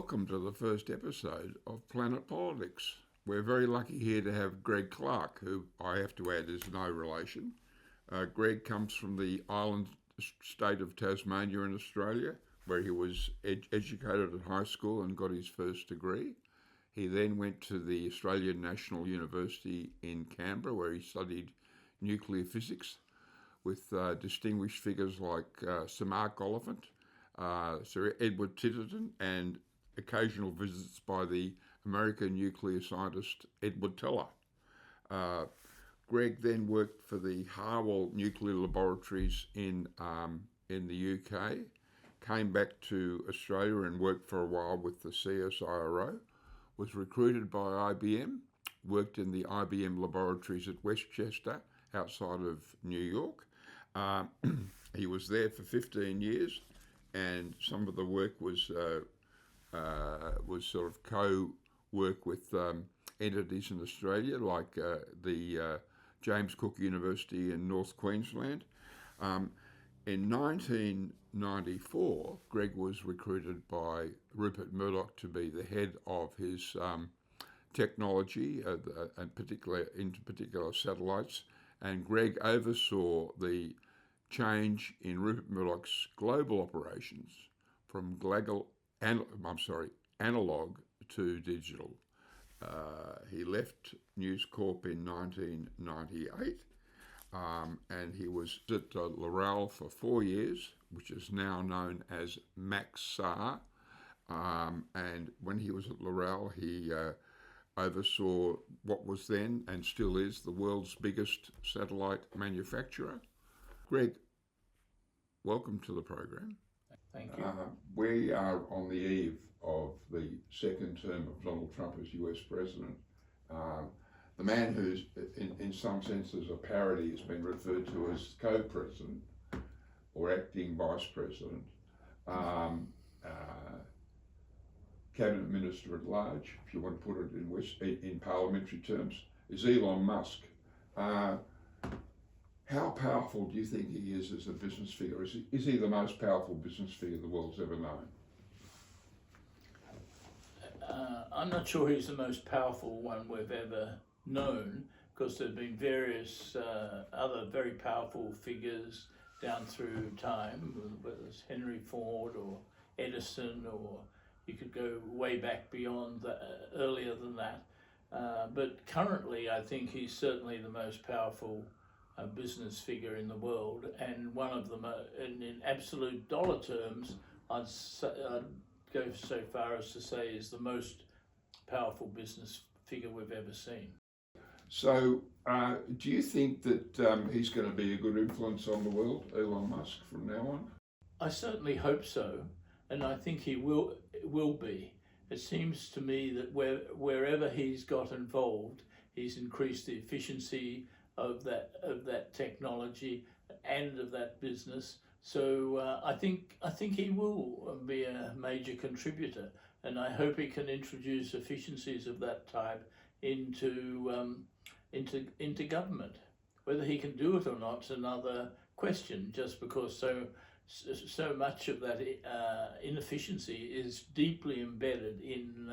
welcome to the first episode of Planet Politics. We're very lucky here to have Greg Clark, who I have to add is no relation. Greg comes from the island state of Tasmania in Australia, where he was educated at high school and got his first degree. He then went to the Australian National University in Canberra, where he studied nuclear physics with distinguished figures like Sir Mark Oliphant, Sir Edward Titterton, and occasional visits by the American nuclear scientist Edward Teller. Greg then worked for the Harwell nuclear laboratories in the UK, came back to Australia and worked for a while with the CSIRO, was recruited by IBM, worked in the IBM laboratories at Westchester outside of New York. He was there for 15 years, and some of the work was sort of co-work with entities in Australia, like the James Cook University in North Queensland. In 1994, Greg was recruited by Rupert Murdoch to be the head of his technology, and in particular satellites. And Greg oversaw the change in Rupert Murdoch's global operations from analogue to digital. He left News Corp in 1998, and he was at Loral for 4 years, which is now known as Maxar. And when he was at Loral, he oversaw what was then and still is the world's biggest satellite manufacturer. Greg, welcome to the program. Thank you. We are on the eve of the second term of Donald Trump as US President. The man who's, in some senses, a parody, has been referred to as co-president or acting vice president, cabinet minister at large, if you want to put it in parliamentary terms, is Elon Musk. How powerful do you think he is as a business figure? Is he the most powerful business figure the world's ever known? I'm not sure he's the most powerful one we've ever known, because there have been various other very powerful figures down through time, whether it's Henry Ford or Edison, or you could go way back beyond earlier than that. But currently, I think he's certainly the most powerful business figure in the world, and one of them, in absolute dollar terms, I'd go so far as to say is the most powerful business figure we've ever seen. So, do you think that he's going to be a good influence on the world, Elon Musk, from now on? I certainly hope so, and I think he will be. It seems to me that wherever he's got involved, he's increased the efficiency of that technology and of that business. So I think he will be a major contributor, and I hope he can introduce efficiencies of that type into government. Whether he can do it or not is another question, just because so much of that inefficiency is deeply embedded in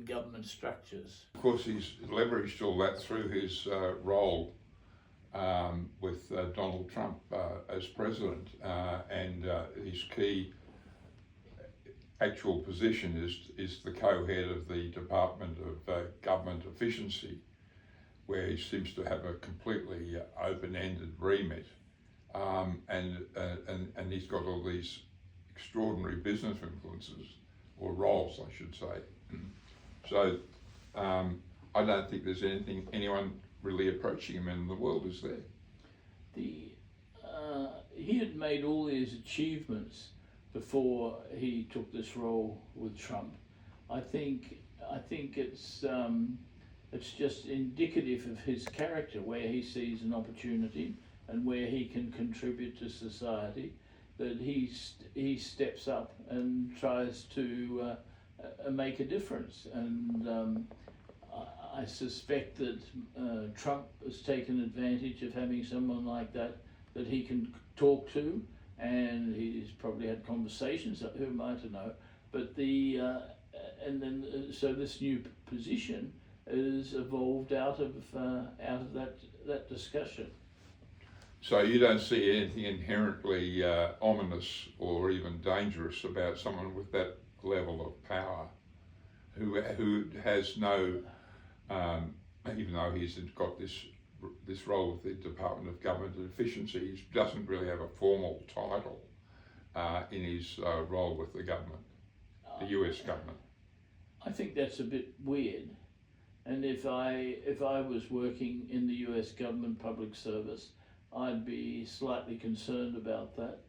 government structures. Of course, he's leveraged all that through his role with Donald Trump as president, and his key actual position is the co-head of the Department of Government Efficiency, where he seems to have a completely open-ended remit, and he's got all these extraordinary business influences, or roles, I should say. So I don't think there's anyone really approaching him in the world, is there? He had made all these achievements before he took this role with Trump. I think it's just indicative of his character, where he sees an opportunity and where he can contribute to society, that he steps up and tries to make a difference. And I suspect that Trump has taken advantage of having someone like that he can talk to, and he's probably had conversations, who am I to know, but so this new position is evolved out of that discussion. So you don't see anything inherently ominous or even dangerous about someone with that level of power, who has no, even though he's got this role with the Department of Government Efficiency, he doesn't really have a formal title in his role with the government, the US government. I think that's a bit weird. And if I was working in the US government public service, I'd be slightly concerned about that,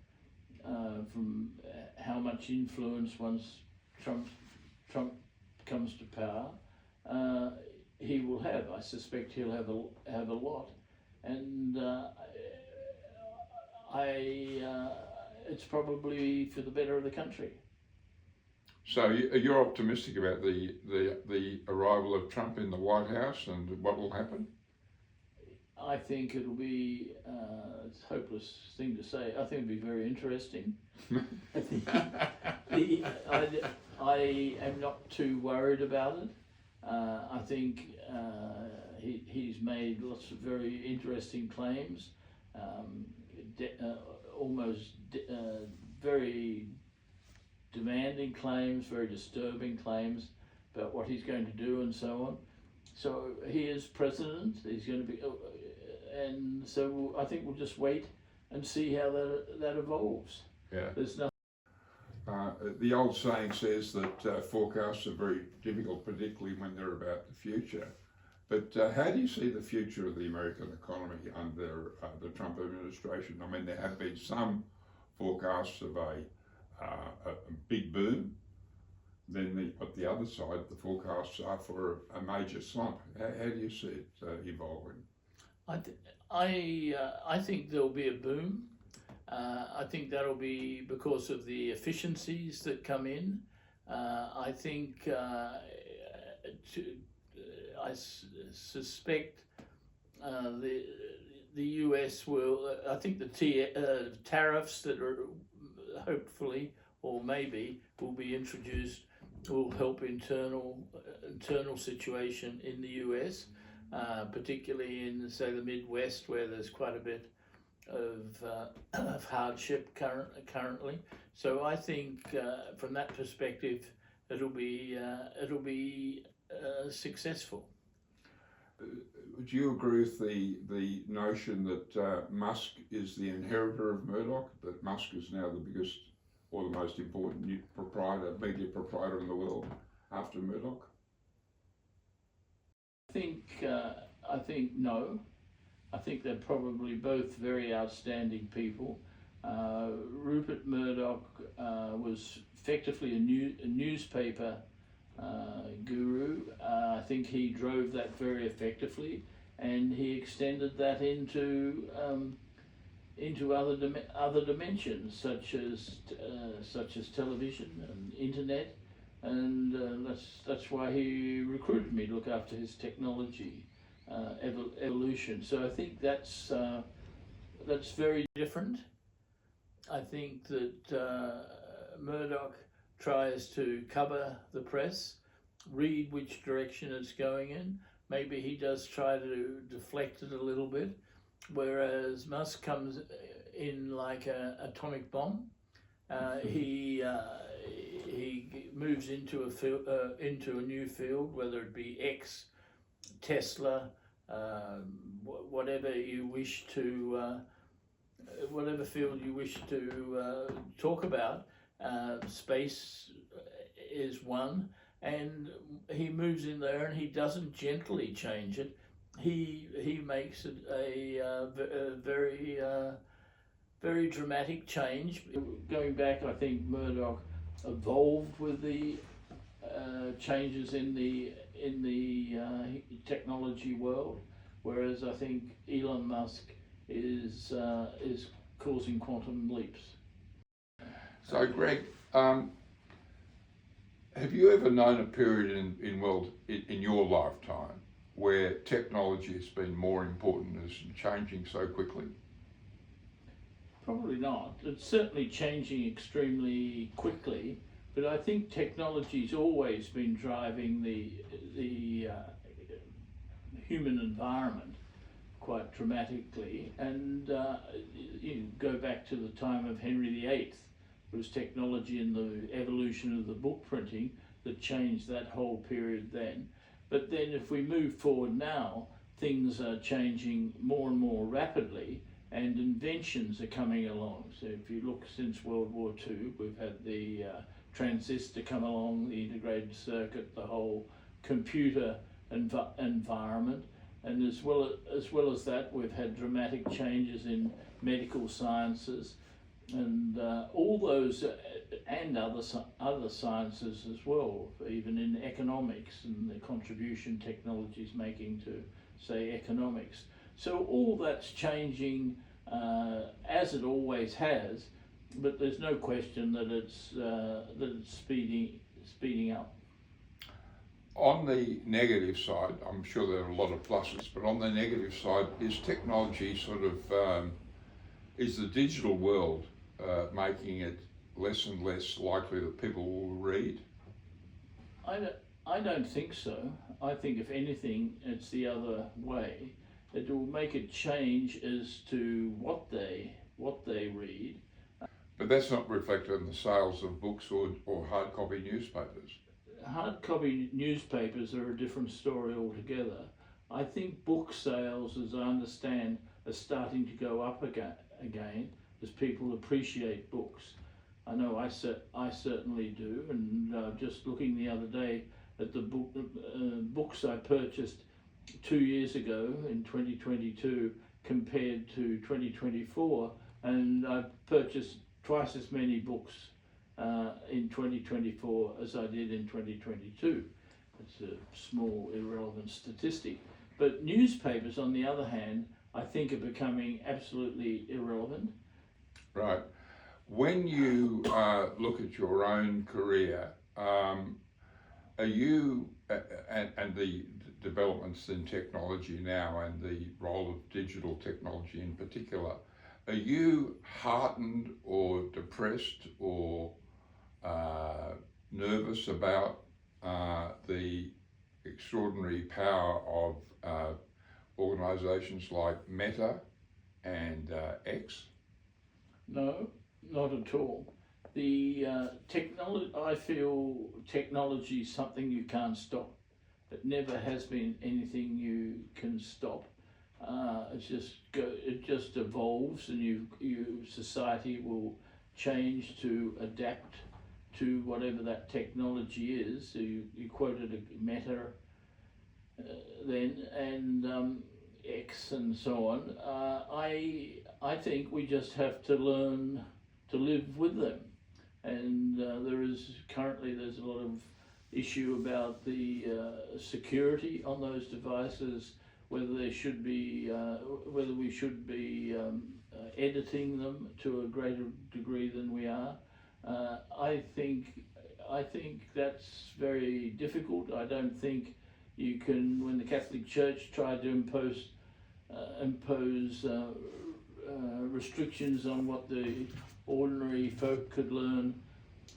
from how much influence once Trump comes to power, he will have. I suspect he'll have a lot, and it's probably for the better of the country. So you're optimistic about the arrival of Trump in the White House and what will happen? I think it'll be, it's a hopeless thing to say, I think it'll be very interesting. I am not too worried about it. I think he's made lots of very interesting claims, very demanding claims, very disturbing claims about what he's going to do and so on. So he is president, he's going to be, and so I think we'll just wait and see how that evolves. Yeah. There's nothing. The old saying says that forecasts are very difficult, particularly when they're about the future. But how do you see the future of the American economy under the Trump administration? I mean, there have been some forecasts of a big boom. Then at the other side, the forecasts are for a major slump. How do you see it evolving? I think there'll be a boom. I think that'll be because of the efficiencies that come in. I think I suspect the US will. I think the tariffs that are hopefully or maybe will be introduced will help internal situation in the US, particularly in, say, the Midwest, where there's quite a bit of hardship currently. So I think from that perspective, it'll be successful. Do you agree with the notion that Musk is the inheritor of Murdoch? That Musk is now the biggest or the most important media proprietor in the world after Murdoch? I think no. I think they're probably both very outstanding people. Rupert Murdoch was effectively a newspaper guru. I think he drove that very effectively, and he extended that into other dimensions, such as television and internet, and that's why he recruited me to look after his technology evolution. So I think that's very different. I think that Murdoch tries to cover the press, read which direction it's going in. Maybe he does try to deflect it a little bit, whereas Musk comes in like an atomic bomb. He moves into a new field, whether it be X, Tesla, whatever you wish to, whatever field you wish to talk about. Space is one, and he moves in there, and he doesn't gently change it. He makes it a very very dramatic change. Going back, I think Murdoch evolved with the changes in the technology world, whereas I think Elon Musk is causing quantum leaps. So, Greg, have you ever known a period in your lifetime where technology has been more important and is changing so quickly? Probably not. It's certainly changing extremely quickly, But I think technology's always been driving the human environment quite dramatically, and you go back to the time of Henry VIII. It was technology and the evolution of the book printing that changed that whole period then. But then if we move forward now, things are changing more and more rapidly, and inventions are coming along. So if you look since World War II, we've had the transistor come along, the integrated circuit, the whole computer environment, and as well as that, we've had dramatic changes in medical sciences, and all those and other sciences as well, even in economics and the contribution technology is making to, say, economics. So all that's changing as it always has, but there's no question that it's speeding up. On the negative side, I'm sure there are a lot of pluses, but on the negative side, is technology sort of, is the digital world making it less and less likely that people will read? I don't think so. I think if anything, it's the other way. It will make a change as to what they read. But that's not reflected in the sales of books or hard copy newspapers. Hard copy newspapers are a different story altogether. I think book sales, as I understand, are starting to go up again as people appreciate books. I know I certainly do, and just looking the other day at the books I purchased 2 years ago in 2022 compared to 2024, and I've purchased twice as many books in 2024 as I did in 2022. It's a small, irrelevant statistic. But newspapers, on the other hand, I think are becoming absolutely irrelevant. Right. When you look at your own career, are you, and the developments in technology now and the role of digital technology in particular, are you heartened or depressed or nervous about the extraordinary power of organisations like Meta and X? No, not at all. The technology, I feel technology is something you can't stop. It never has been anything you can stop. It just evolves, and society will change to adapt to whatever that technology is. So you quoted a Meta then, and X and so on. I think we just have to learn to live with them, and there's a lot of issue about the security on those devices, whether we should be editing them to a greater degree than we are. I think that's very difficult. I don't think you can, when the Catholic Church tried to impose restrictions on what the ordinary folk could learn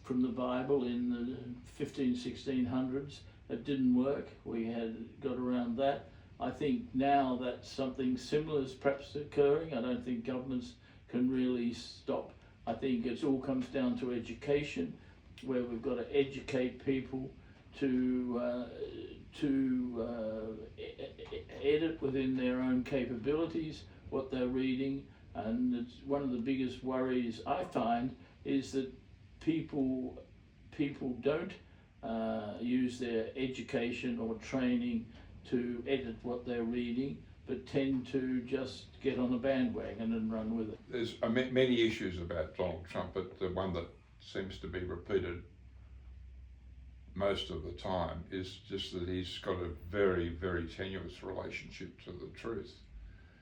from the Bible in the 1600s, it didn't work. We had got around that. I think now that something similar is perhaps occurring. I don't think governments can really stop. I think it all comes down to education, where we've got to educate people to edit within their own capabilities what they're reading. And it's one of the biggest worries I find is that people don't use their education or training to edit what they're reading, but tend to just get on a bandwagon and run with it. There's many issues about Donald Trump, but the one that seems to be repeated most of the time is just that he's got a very, very tenuous relationship to the truth.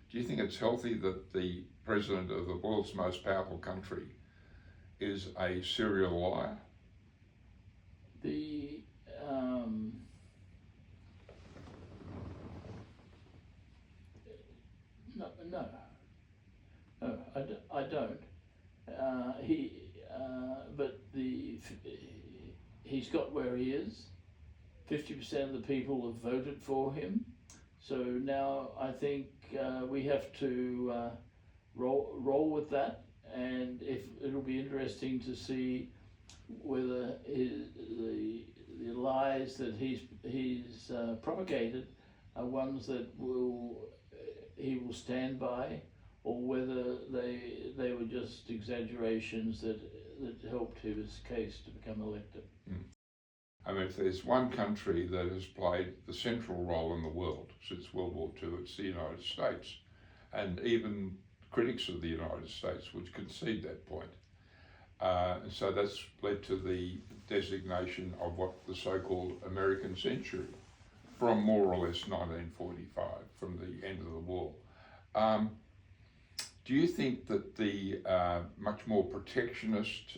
Do you think it's healthy that the president of the world's most powerful country is a serial liar? No, I don't. But he's got where he is. 50% of the people have voted for him. So now I think we have to roll with that, and if it'll be interesting to see whether the lies that he's propagated are ones that he will stand by, or whether they were just exaggerations that helped his case to become elected. I mean, if there's one country that has played the central role in the world since World War II, it's the United States. And even critics of the United States would concede that point. And so that's led to the designation of what the so-called American century, from more or less 1945, from the end of the war. Do you think that the much more protectionist,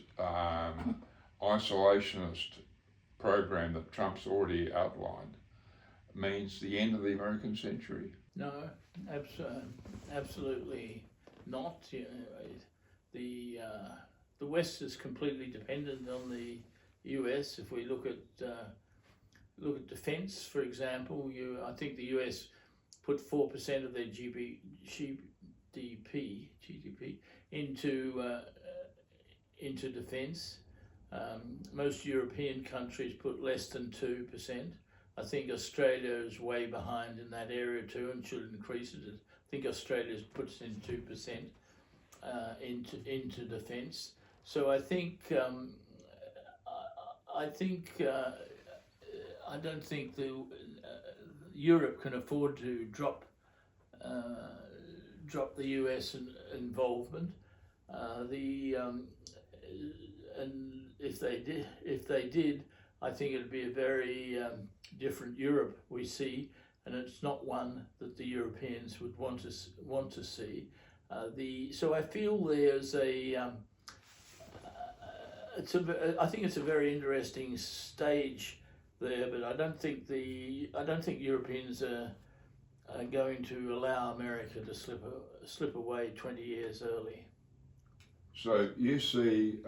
isolationist program that Trump's already outlined means the end of the American century? No, absolutely not. You know, the West is completely dependent on the US. If we look at defence, for example, I think the US put 4% of their GDP into defence. Most European countries put less than 2%. I think Australia is way behind in that area too, and should increase it. I think Australia puts in 2% into defence. So I don't think Europe can afford to drop the US involvement. And if they did, I think it'd be a very different Europe we see, and it's not one that the Europeans would want to see. So I feel there's I think it's a very interesting stage there, but I don't think Europeans are going to allow America to slip away 20 years early. So you see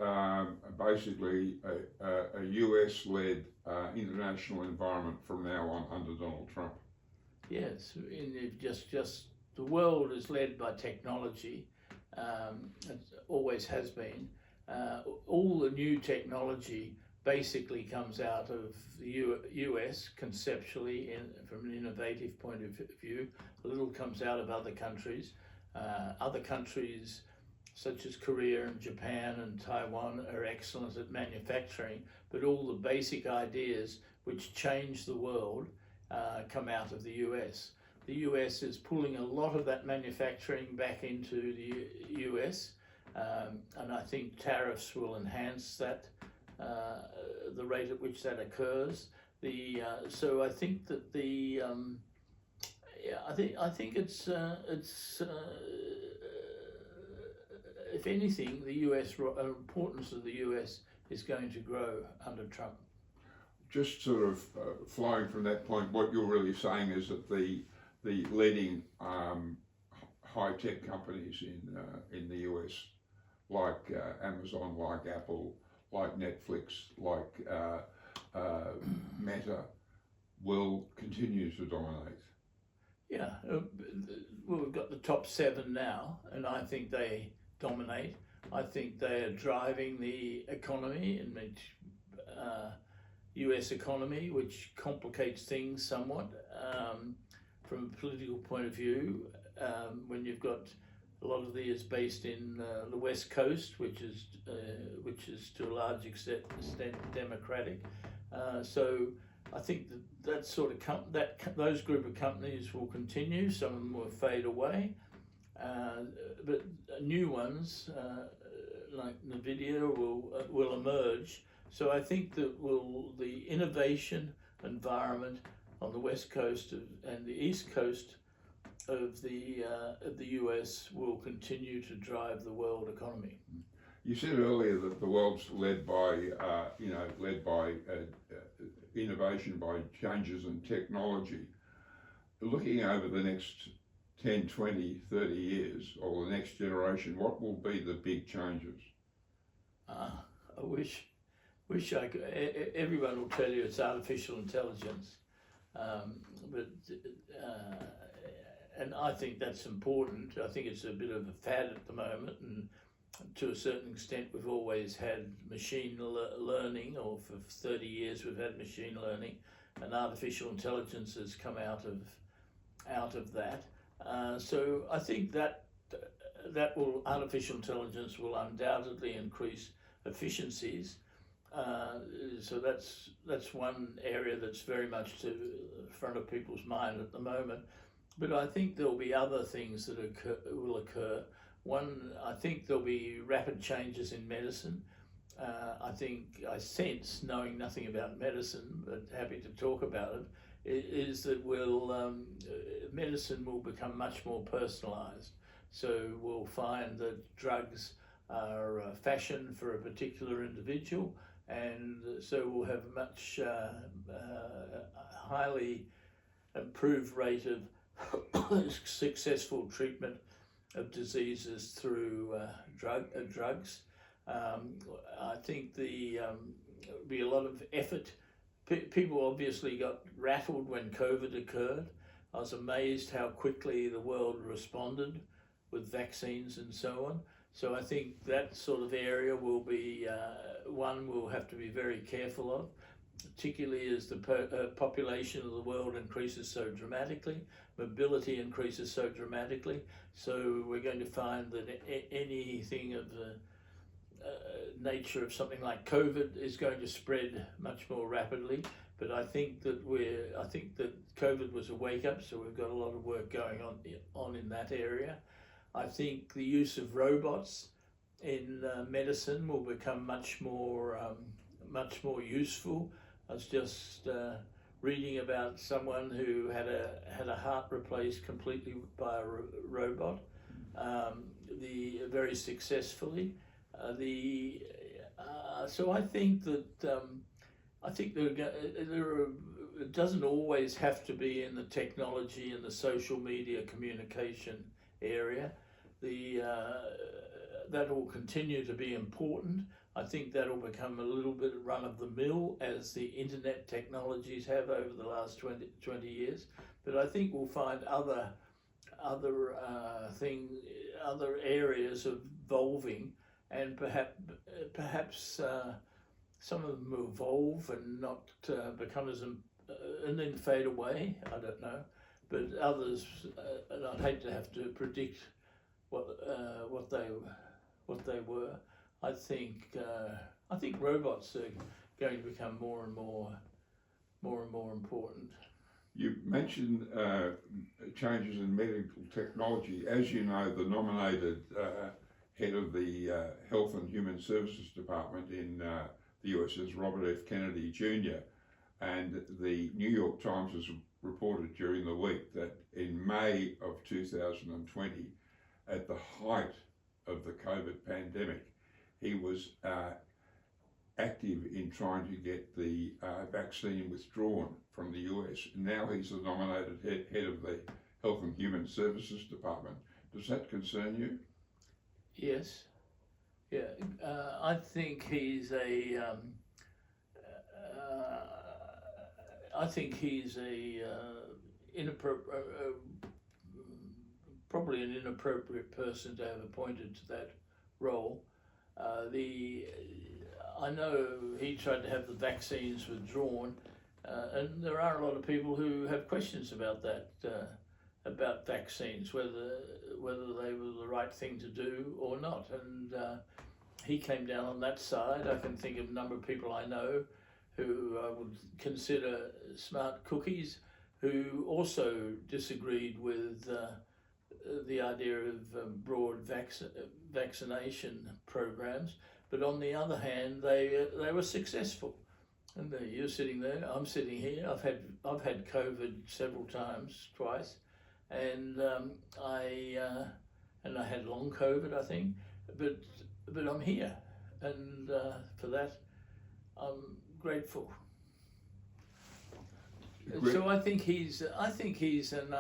basically a US-led international environment from now on under Donald Trump. Yes, just the world is led by technology. It always has been. All the new technology basically comes out of the US conceptually, from an innovative point of view. A little comes out of other countries. Other countries such as Korea and Japan and Taiwan are excellent at manufacturing, but all the basic ideas which change the world come out of the US. The US is pulling a lot of that manufacturing back into the US, and I think tariffs will enhance that, the rate at which that occurs. So I think that I think it's if anything, the importance of the US is going to grow under Trump. Just sort of flowing from that point, what you're really saying is that the leading high-tech companies in the US, like Amazon, like Apple, like Netflix, like Meta, will continue to dominate. Yeah, well, we've got the top 7 now, and I think they dominate. I think they are driving the economy, and US economy, which complicates things somewhat from a political point of view, when you've got a lot of these based in the West Coast, which is to a large extent democratic. So I think that sort of those group of companies will continue. Some of them will fade away, but new ones like NVIDIA will emerge. So I think that the innovation environment on the West Coast and the East Coast of the US will continue to drive the world economy. You said earlier that the world's led by innovation, by changes in technology. Looking over the next 10, 20, 30 years, or the next generation, what will be the big changes? I wish wish I could. Everyone will tell you it's artificial intelligence, but and I think that's important. I think it's a bit of a fad at the moment, and to a certain extent, we've always had machine learning, or for 30 years we've had machine learning, and artificial intelligence has come out of that. So I think that artificial intelligence will undoubtedly increase efficiencies. So that's one area that's very much to the front of people's mind at the moment. But I think there'll be other things that will occur. One, I think there'll be rapid changes in medicine. I sense, knowing nothing about medicine, but happy to talk about it, is that medicine will become much more personalised. So we'll find that drugs are fashioned for a particular individual, and so we'll have a much highly improved rate of successful treatment of diseases through drugs. I think there'll be a lot of effort. People obviously got rattled when COVID occurred. I was amazed how quickly the world responded with vaccines and so on. So I think that sort of area will be one we'll have to be very careful of, particularly as the population of the world increases so dramatically, mobility increases so dramatically. So we're going to find that anything of the nature of something like COVID is going to spread much more rapidly. But I think that COVID was a wake up, so we've got a lot of work going on in that area. I think the use of robots in medicine will become much more useful. I was just reading about someone who had a heart replaced completely by a robot, very successfully. So I think that it doesn't always have to be in the technology and the social media communication area. That will continue to be important. I think that'll become a little bit run of the mill as the internet technologies have over the last 20 years. But I think we'll find other areas evolving, and perhaps some of them will evolve and not become and then fade away. I don't know, but others, and I'd hate to have to predict what they were. I think robots are going to become more and more important. You mentioned changes in medical technology. As you know, the nominated head of the Health and Human Services Department in the US is Robert F. Kennedy Jr. And the New York Times has reported during the week that in May of 2020, at the height of the COVID pandemic, he was active in trying to get the vaccine withdrawn from the US. Now he's the nominated head of the Health and Human Services Department. Does that concern you? Yes. Yeah. I think he's probably an inappropriate person to have appointed to that role. I know he tried to have the vaccines withdrawn, and there are a lot of people who have questions about that, about vaccines, whether they were the right thing to do or not. And he came down on that side. I can think of a number of people I know who I would consider smart cookies, who also disagreed with the idea of broad vaccination programs. But on the other hand, they were successful. And you're sitting there, I'm sitting here. I've had COVID several times, twice, and I had long COVID, I think. But I'm here, and for that, I'm grateful. So I think he's an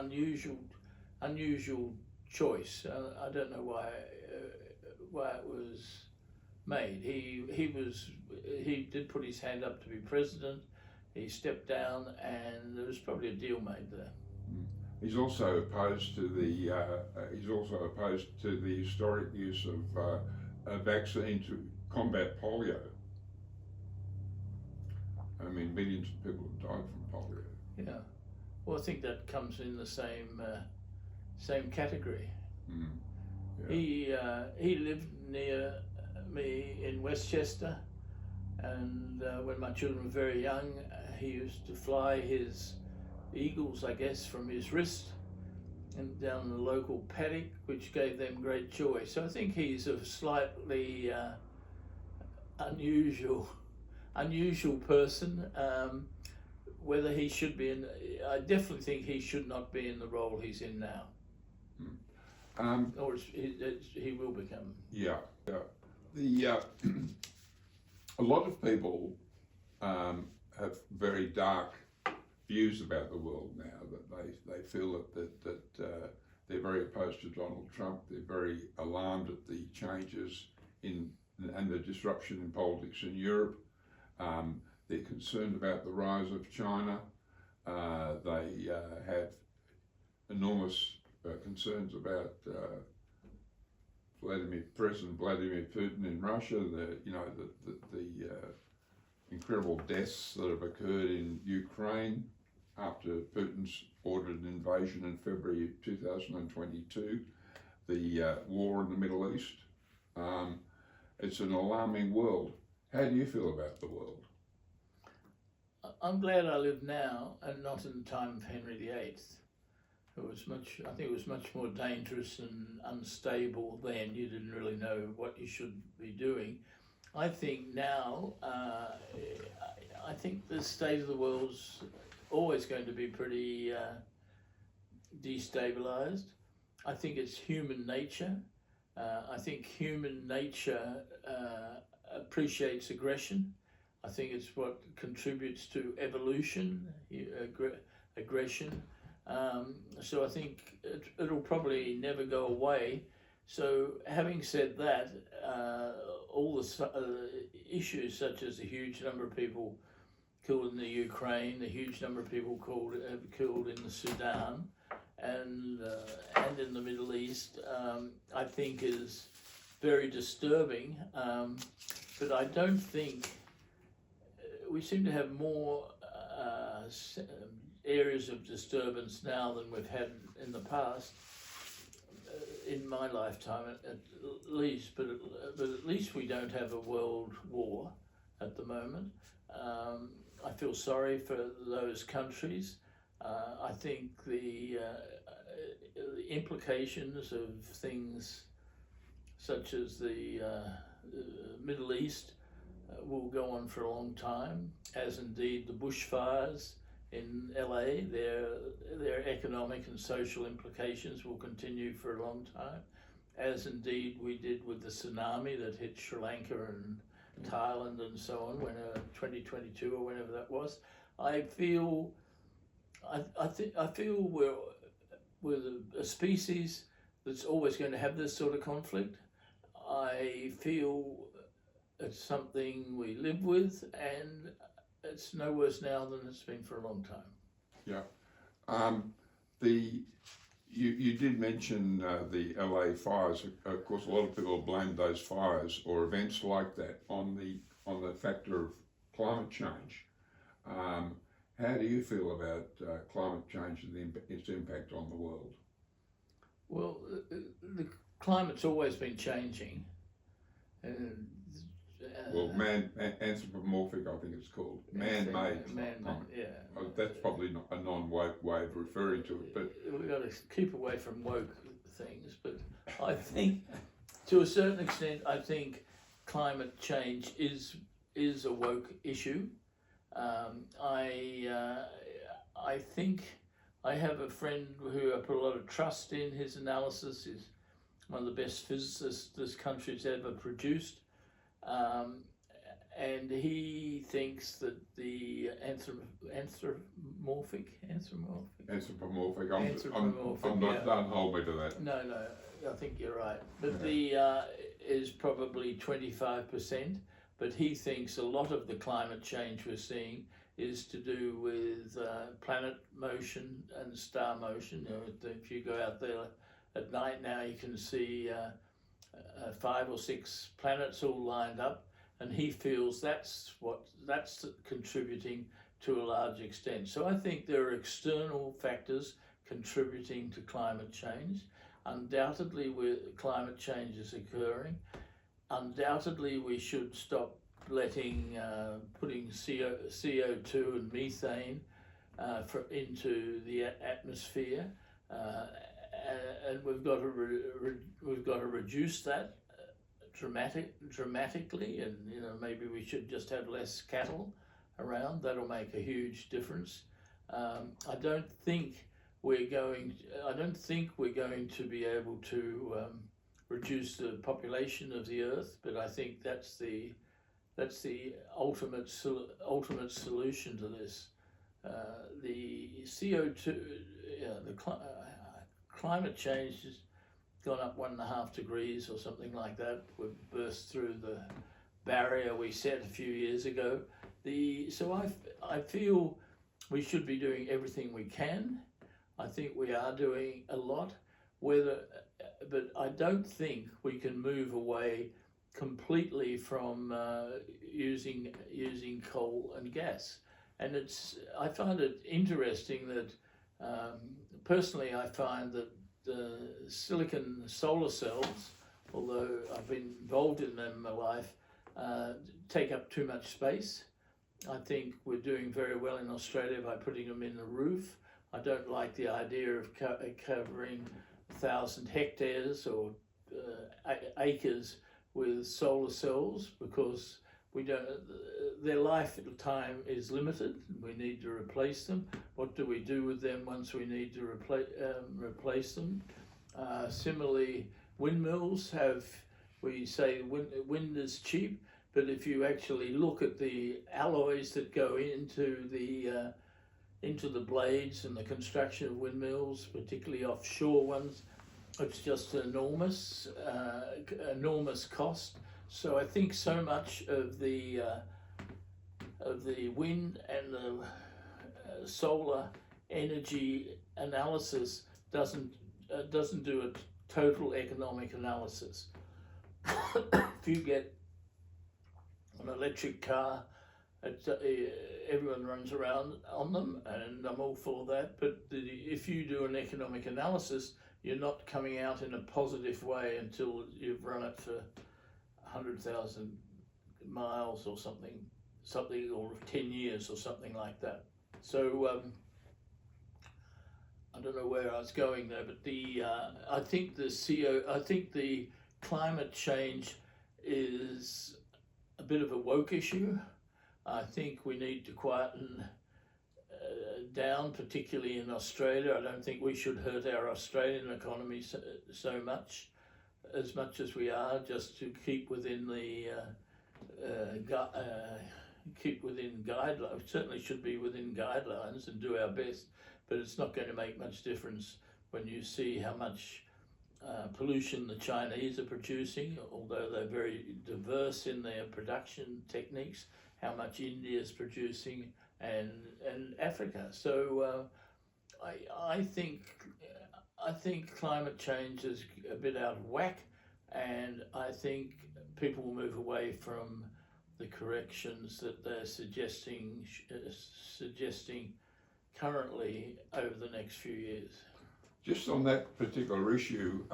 unusual choice. I don't know why it was made. He did put his hand up to be president. He stepped down, and there was probably a deal made there. He's also opposed to the historic use of a vaccine to combat polio. I mean, millions of people have died from polio. Yeah. Well, I think that comes in the same category. Yeah. He lived near me in Westchester, and when my children were very young, he used to fly his eagles, I guess, from his wrist and down the local paddock, which gave them great joy. So I think he's a slightly unusual person. Whether he should be in, I definitely think he should not be in the role he's in now. Or he will become. Yeah. A lot of people have very dark views about the world now. That they feel that they're very opposed to Donald Trump. They're very alarmed at the changes and the disruption in politics in Europe. They're concerned about the rise of China. They have enormous concerns about President Vladimir Putin in Russia. The incredible deaths that have occurred in Ukraine after Putin's ordered an invasion in February 2022. The war in the Middle East. It's an alarming world. How do you feel about the world? I'm glad I live now and not in the time of Henry VIII. I think it was much more dangerous and unstable then. You didn't really know what you should be doing. I think now, I think the state of the world's always going to be pretty destabilized. I think it's human nature. I think human nature appreciates aggression. I think it's what contributes to evolution, aggression. So I think it'll probably never go away. So having said that, all the issues such as the huge number of people killed in the Ukraine, the huge number of people killed in the Sudan, and in the Middle East, I think is very disturbing. But I don't think we seem to have more areas of disturbance now than we've had in the past, in my lifetime at least, but at least we don't have a world war at the moment. I feel sorry for those countries. I think the implications of things such as the Middle East will go on for a long time, as indeed the bushfires in LA, their economic and social implications will continue for a long time, as indeed we did with the tsunami that hit Sri Lanka and Thailand and so on, when 2022 or whenever that was. I feel we're a species that's always going to have this sort of conflict. I feel it's something we live with, and it's no worse now than it's been for a long time. Yeah. You did mention the LA fires. Of course, a lot of people blame those fires or events like that on the factor of climate change. How do you feel about climate change and its impact on the world? Well, the climate's always been changing. Anthropomorphic, I think it's called. Man-made. Yeah. That's probably not a non-woke way of referring to it, but we've got to keep away from woke things. But I think, to a certain extent, I think climate change is a woke issue. I think I have a friend who I put a lot of trust in. His analysis is one of the best physicists this country's ever produced. and he thinks that the anthropomorphic. Anthropomorphic. Anthropomorphic, I'm not. yeah. Don't hold me to that. No, I think you're right. But Yeah. the is probably 25%. But he thinks a lot of the climate change we're seeing is to do with planet motion and star motion. You know, if you go out there at night now, you can see 5 or 6 planets all lined up, and he feels that's contributing to a large extent. So I think there are external factors contributing to climate change. Undoubtedly, climate change is occurring. Undoubtedly, we should stop putting CO2 and methane into the atmosphere, and we've got to reduce that dramatically. And you know, maybe we should just have less cattle around. That'll make a huge difference. I don't think we're going to be able to reduce the population of the Earth, but I think that's the ultimate solution to this. The CO2, climate change has gone up 1.5 degrees or something like that. We've burst through the barrier we set a few years ago. So I feel we should be doing everything we can. I think we are doing a lot. But I don't think we can move away completely from using coal and gas. And I find it interesting that personally I find that the silicon solar cells, although I've been involved in them in my life, take up too much space. I think we're doing very well in Australia by putting them in the roof. I don't like the idea of covering 1,000 hectares or acres with solar cells, because their lifetime is limited. We need to replace them. What do we do with them once we need to replace them? Similarly, windmills we say wind is cheap, but if you actually look at the alloys that go into the blades and the construction of windmills, particularly offshore ones, it's just enormous cost. So I think so much of the wind and the solar energy analysis doesn't do a total economic analysis. If you get an electric car, everyone runs around on them, and I'm all for that. But if you do an economic analysis, you're not coming out in a positive way until you've run it for 100,000 miles or something, or 10 years or something like that. So I don't know where I was going there, but I think the climate change is a bit of a woke issue. I think we need to quieten down, particularly in Australia. I don't think we should hurt our Australian economy so much as we are, just to keep within the guidelines. We certainly should be within guidelines and do our best, but it's not going to make much difference when you see how much pollution the Chinese are producing, although they're very diverse in their production techniques, how much India is producing, and Africa. So I think climate change is a bit out of whack, and I think people will move away from the corrections that they're suggesting currently over the next few years. Just on that particular issue,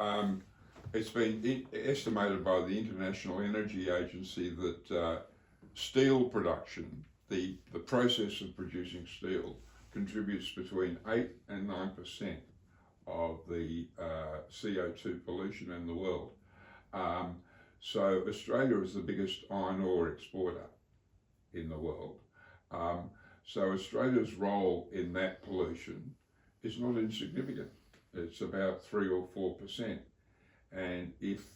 it's been estimated by the International Energy Agency that steel production, the process of producing steel, contributes between 8 and 9% of the CO2 pollution in the world. So Australia is the biggest iron ore exporter in the world. So Australia's role in that pollution is not insignificant. It's about 3 or 4%. And if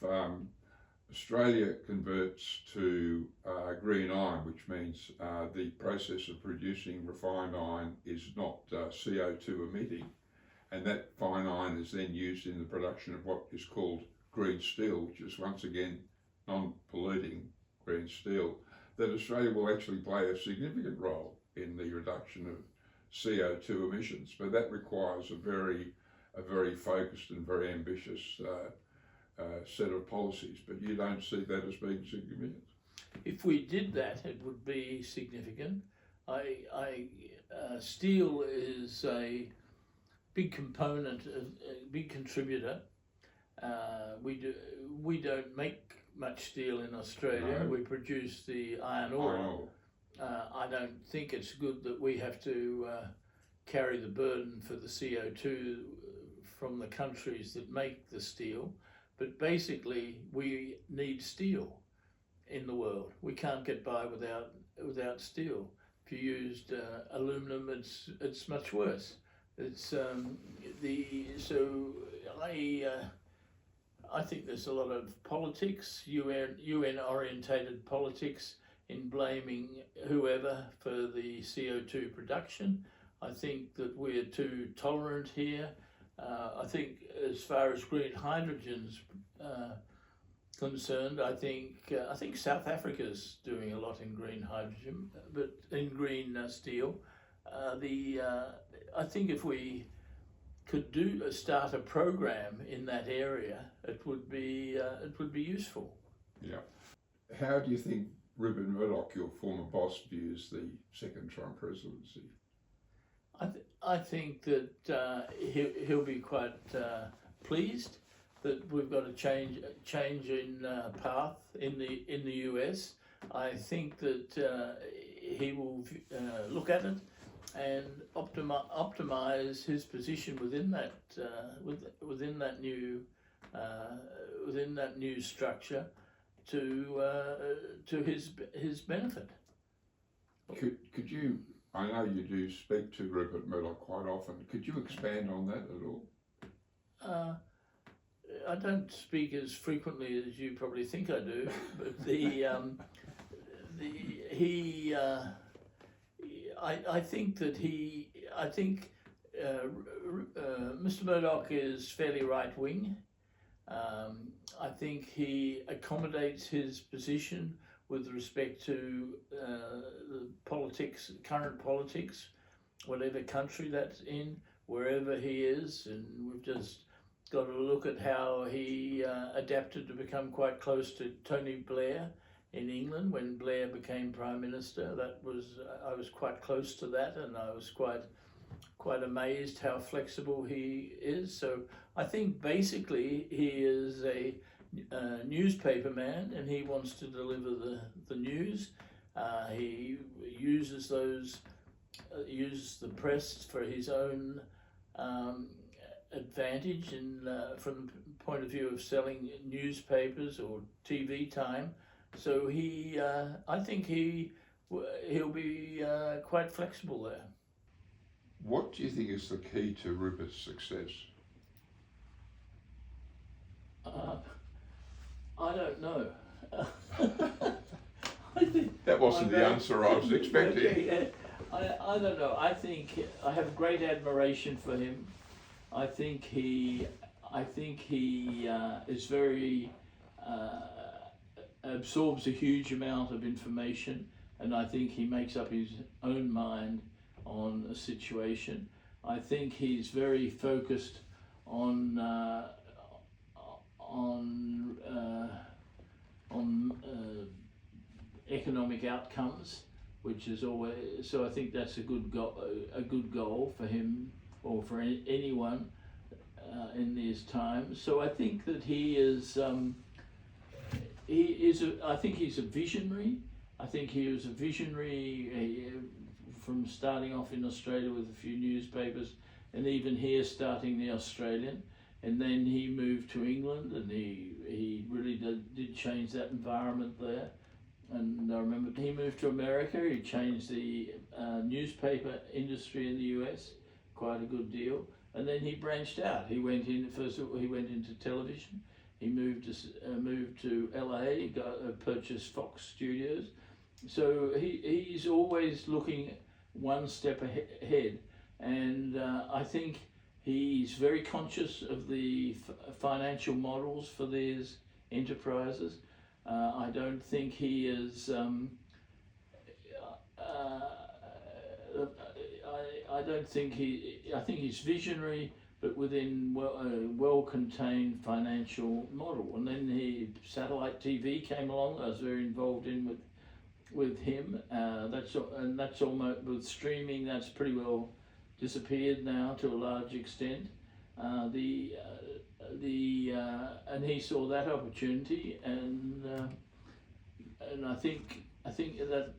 Australia converts to green iron, which means the process of producing refined iron is not CO2 emitting, and that fine iron is then used in the production of what is called green steel, which is once again non-polluting green steel, that Australia will actually play a significant role in the reduction of CO2 emissions. But that requires a very focused and very ambitious set of policies. But you don't see that as being significant? If we did that, it would be significant. Steel is a big component, a big contributor. We don't make much steel in Australia. No. We produce the iron ore. I don't think it's good that we have to carry the burden for the CO2 from the countries that make the steel. But basically, we need steel in the world. We can't get by without steel. If you used aluminum, it's much worse. It's I think there's a lot of politics, UN orientated politics, in blaming whoever for the CO2 production. I think that we're too tolerant here. I think as far as green hydrogen's concerned, I think South Africa's doing a lot in green hydrogen, but in green steel. I think if we could start a program in that area, it would be useful. Yeah. How do you think Rupert Murdoch, your former boss, views the second Trump presidency? I think that he'll be quite pleased that we've got a change in path in the US. I think that he will look at it and optimize his position within that new structure to his benefit. Could you? I know you do speak to Rupert Murdoch quite often. Could you expand on that at all? I don't speak as frequently as you probably think I do, but I think Mr. Murdoch is fairly right wing. I think he accommodates his position with respect to the politics, current politics, whatever country that's in, wherever he is, and we've just got to look at how he adapted to become quite close to Tony Blair in England when Blair became Prime Minister. I was quite close to that, and I was quite amazed how flexible he is. So I think basically he is a newspaper man, and he wants to deliver the news. He uses the press for his own advantage, and from the point of view of selling newspapers or TV time. So I think he'll be quite flexible there. What do you think is the key to Rupert's success? I don't know. That wasn't the answer I was expecting. Yeah. I don't know. I think I have great admiration for him. I think he is very absorbs a huge amount of information, and I think he makes up his own mind on a situation. I think he's very focused on economic outcomes, which is always so. I think that's a good goal for him or for anyone in these times. So I think that he is. I think he's a visionary. I think he was a visionary from starting off in Australia with a few newspapers, and even here starting the Australian, and then he moved to England, and he really did change that environment there. And I remember he moved to America. He changed the newspaper industry in the US quite a good deal, and then he branched out. He went into television. he moved to LA, purchased Fox Studios. So he's always looking one step ahead, and I think he's very conscious of the financial models for these enterprises. I don't think he is. I don't think I think he's visionary, but within a well-contained financial model. And then satellite TV came along. I was very involved in with him. That's almost with streaming. That's pretty well disappeared now to a large extent. And he saw that opportunity, and I think that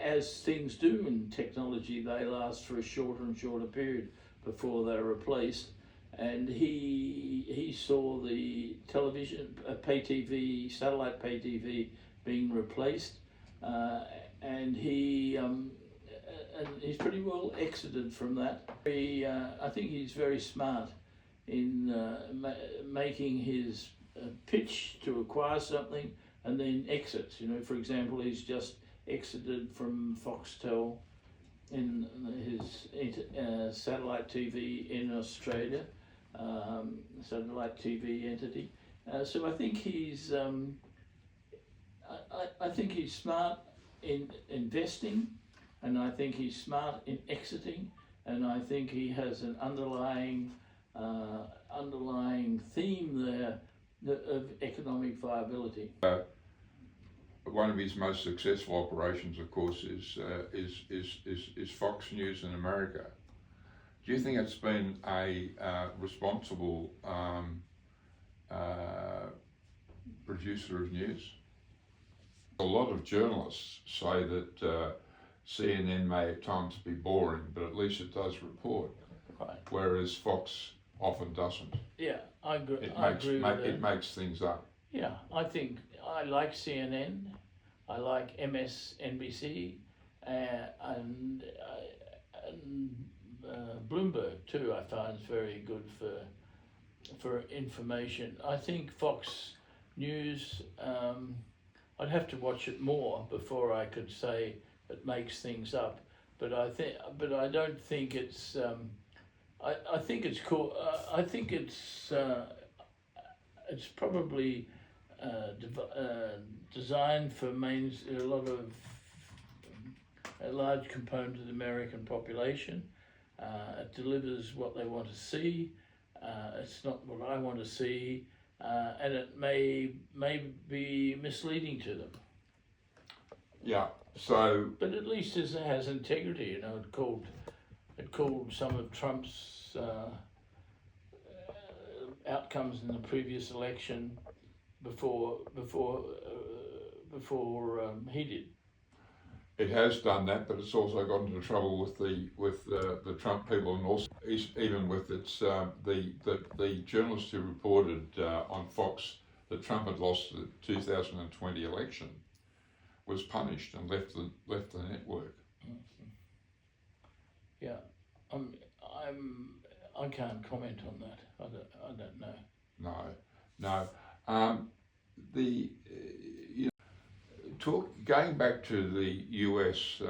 as things do in technology, they last for a shorter and shorter period before they're replaced. And he saw the television, pay TV, satellite pay TV being replaced, and he's pretty well exited from that. I think he's very smart in making his pitch to acquire something and then exits. For example, he's just exited from Foxtel in his satellite TV in Australia, satellite TV entity. So I think he's I think he's smart in investing, and I think he's smart in exiting, and I think he has an underlying theme there of economic viability. One of his most successful operations, of course, is Fox News in America. Do you think it's been a responsible producer of news? A lot of journalists say that CNN may at times be boring, but at least it does report. Right. Whereas Fox often doesn't. Yeah, I agree. It makes things up. Yeah, I think I like CNN, I like MSNBC, and Bloomberg too. I find is very good for information. I think Fox News. I'd have to watch it more before I could say it makes things up. But I don't think it's. I think it's cool. I think it's probably designed for a large component of the American population. It delivers what they want to see. It's not what I want to see, and it may be misleading to them. Yeah. So. But at least it has integrity. It called some of Trump's outcomes in the previous election before he did. It has done that, but it's also got into trouble with the Trump people, and also even with its the journalist who reported on Fox that Trump had lost the 2020 election was punished and left the network. Mm-hmm. Yeah, I can't comment on that. I don't know. No. Going back to the US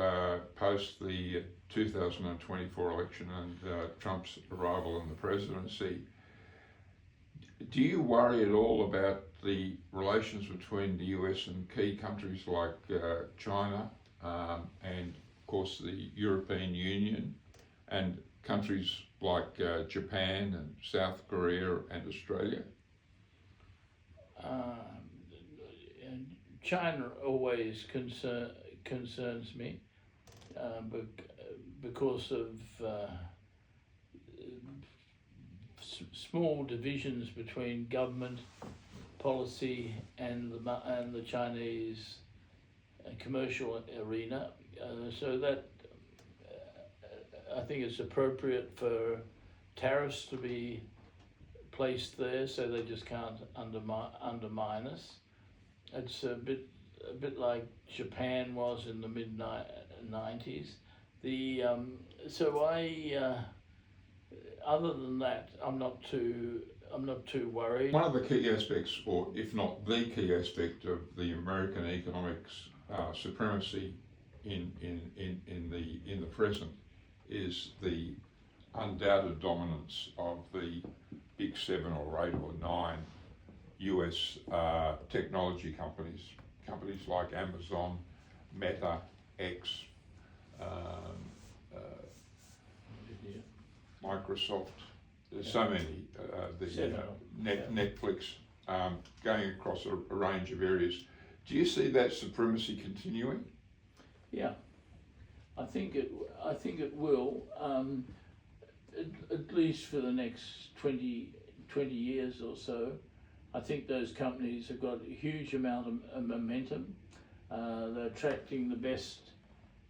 post the 2024 election and Trump's arrival in the presidency, do you worry at all about the relations between the US and key countries like China and, of course, the European Union and countries like Japan and South Korea and Australia? China always concerns me because of small divisions between government policy and the Chinese commercial arena. So that I think it's appropriate for tariffs to be placed there, so they just can't undermine us. It's a bit like Japan was in the mid-90s. So other than that, I'm not too I'm not too worried. One of the key aspects, or if not the key aspect, of the American economics supremacy in the present is the undoubted dominance of the big 7 or 8 or 9 US technology companies like Amazon, Meta, X, Microsoft. There's so many. Netflix, going across a range of areas. Do you see that supremacy continuing? Yeah, I think it will. At least for the next 20 years or so. I think those companies have got a huge amount of momentum. They're attracting the best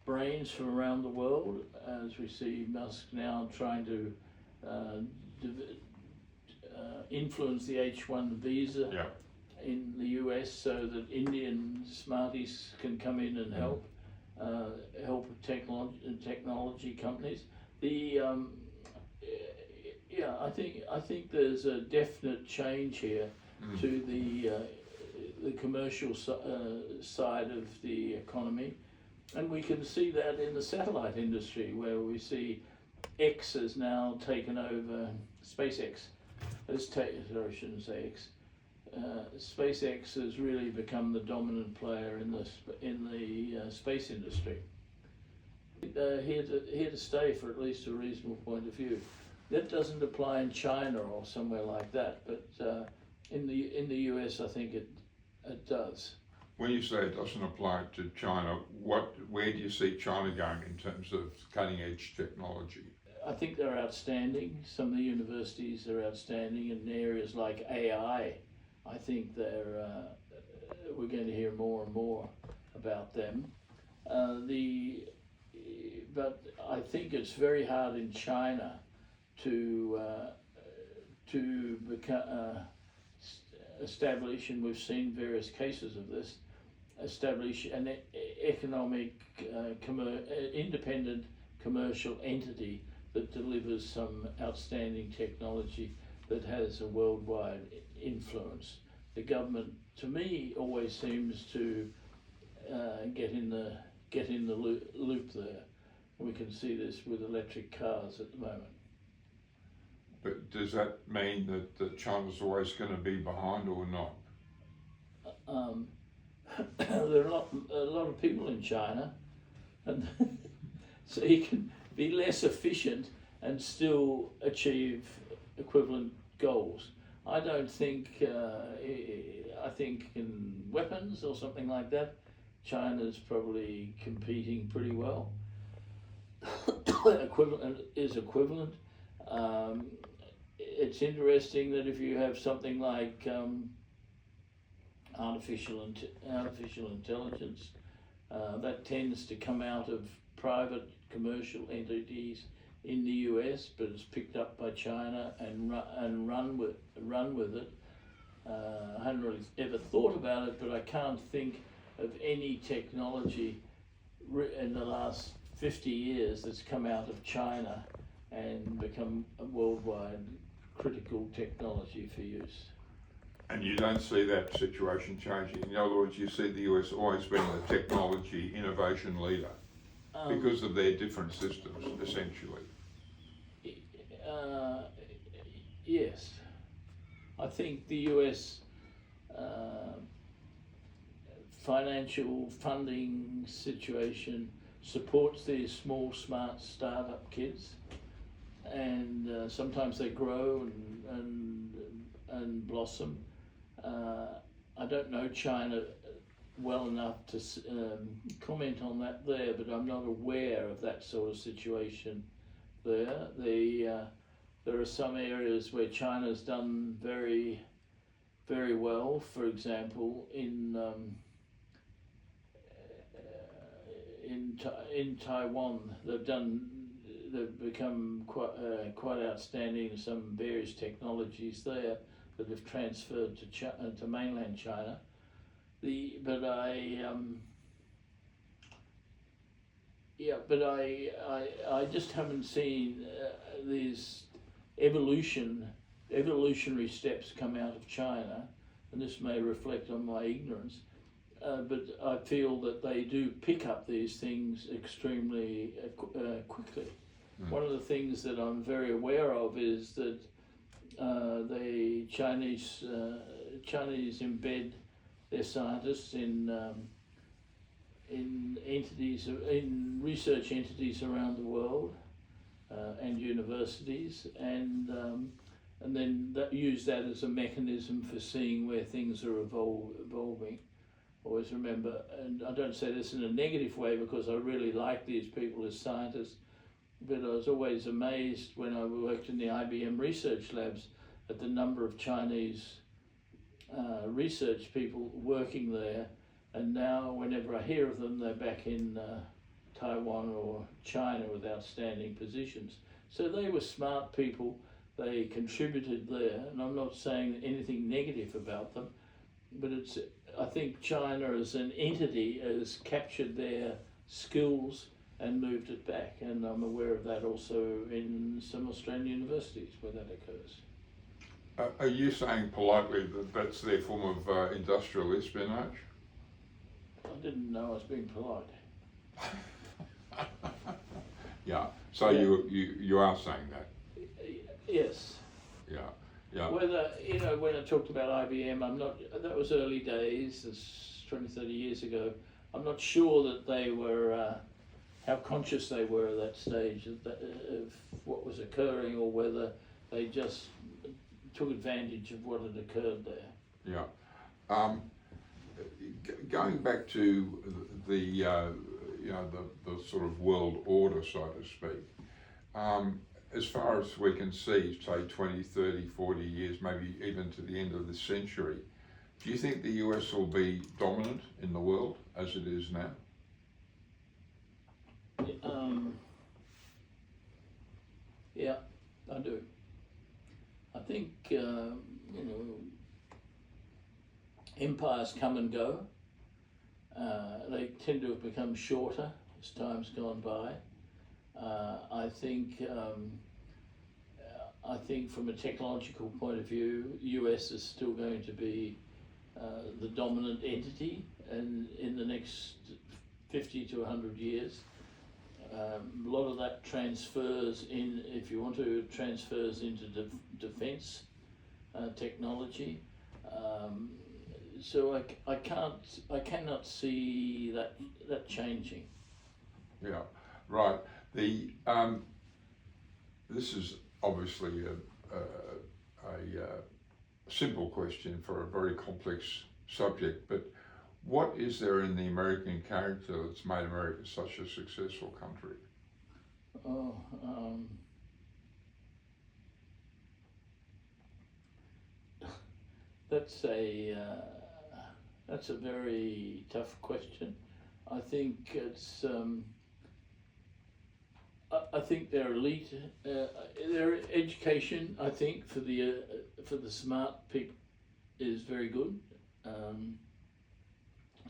brains from around the world, as we see Musk now trying to influence the H-1 visa in the US so that Indian smarties can come in and help technology companies. I think there's a definite change here to the commercial side of the economy, and we can see that in the satellite industry, where we see X has now taken over. SpaceX sorry, I shouldn't say X. SpaceX has really become the dominant player in the space industry. They're here to stay for at least a reasonable point of view. That doesn't apply in China or somewhere like that, but in the US, I think it does. When you say it doesn't apply to China, where do you see China going in terms of cutting edge technology? I think they're outstanding. Some of the universities are outstanding in areas like AI. I think we're going to hear more and more about them. But I think it's very hard in China to establish, and we've seen various cases of this, establish an economic, independent commercial entity that delivers some outstanding technology that has a worldwide influence. The government, to me, always seems to get in the loop there. We can see this with electric cars at the moment. But does that mean that China's always going to be behind or not? There are a lot of people in China, and so you can be less efficient and still achieve equivalent goals. I don't think, I think in weapons or something like that, China's probably competing pretty well. Equivalent is equivalent. It's interesting that if you have something like artificial intelligence, that tends to come out of private commercial entities in the US, but it's picked up by China and run with it. I hadn't really ever thought about it, but I can't think of any technology in the last 50 years that's come out of China and become a worldwide critical technology for use. And you don't see that situation changing? In other words, you see the US always being the technology innovation leader because of their different systems, essentially? Yes. I think the US financial funding situation supports these small, smart startup kids, and sometimes they grow and blossom. I don't know China well enough to comment on that there, but I'm not aware of that sort of situation there. There are some areas where China's done very, very well. For example, in Taiwan, they've become quite outstanding in some various technologies there that have transferred to mainland China. But I just haven't seen these evolution evolutionary steps come out of China, and this may reflect on my ignorance, but I feel that they do pick up these things extremely quickly. One of the things that I'm very aware of is that the Chinese embed their scientists in entities, in research entities around the world, and universities, and then use that as a mechanism for seeing where things are evolving. Always remember, and I don't say this in a negative way because I really like these people as scientists, but I was always amazed when I worked in the IBM research labs at the number of Chinese research people working there, and now whenever I hear of them, they're back in Taiwan or China with outstanding positions. So they were smart people, they contributed there, and I'm not saying anything negative about them, but I think China as an entity has captured their skills and moved it back, and I'm aware of that also in some Australian universities where that occurs. Are you saying politely that that's their form of industrial espionage? I didn't know I was being polite. Yeah. So Yeah. you are saying that. Yes. Yeah. Yeah. Whether, when I talked about IBM, that was early days, it's 20, 30 years ago. I'm not sure that they were, how conscious they were at that stage of what was occurring, or whether they just took advantage of what had occurred there. Yeah. Going back to the the sort of world order, so to speak, as far as we can see, say 20, 30, 40 years, maybe even to the end of this century, do you think the US will be dominant in the world as it is now? Yeah, I do. I think, empires come and go. They tend to have become shorter as time's gone by. I think from a technological point of view, US is still going to be the dominant entity, and in the next 50 to 100 years. A lot of that transfers in, if you want to, transfers into defence technology. So I cannot see that changing. Yeah, right. This is obviously a simple question for a very complex subject, but what is there in the American character that's made America such a successful country? That's a very tough question. I think it's I think their elite, their education, I think for the smart people is very good.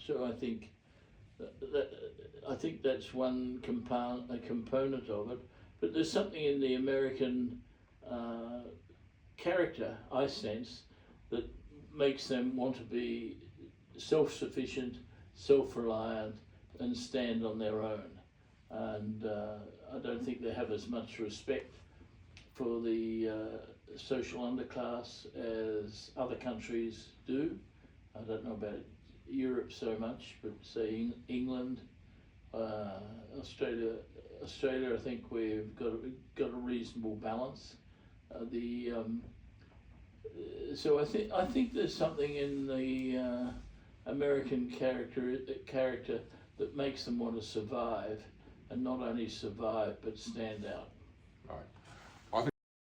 So I think that's one component of it. But there's something in the American character, I sense, that makes them want to be self-sufficient, self-reliant, and stand on their own. And I don't think they have as much respect for the social underclass as other countries do. I don't know about Europe so much, but say England, Australia, I think we've got a reasonable balance. So I think there's something in the American character that makes them want to survive, and not only survive but stand out. Right.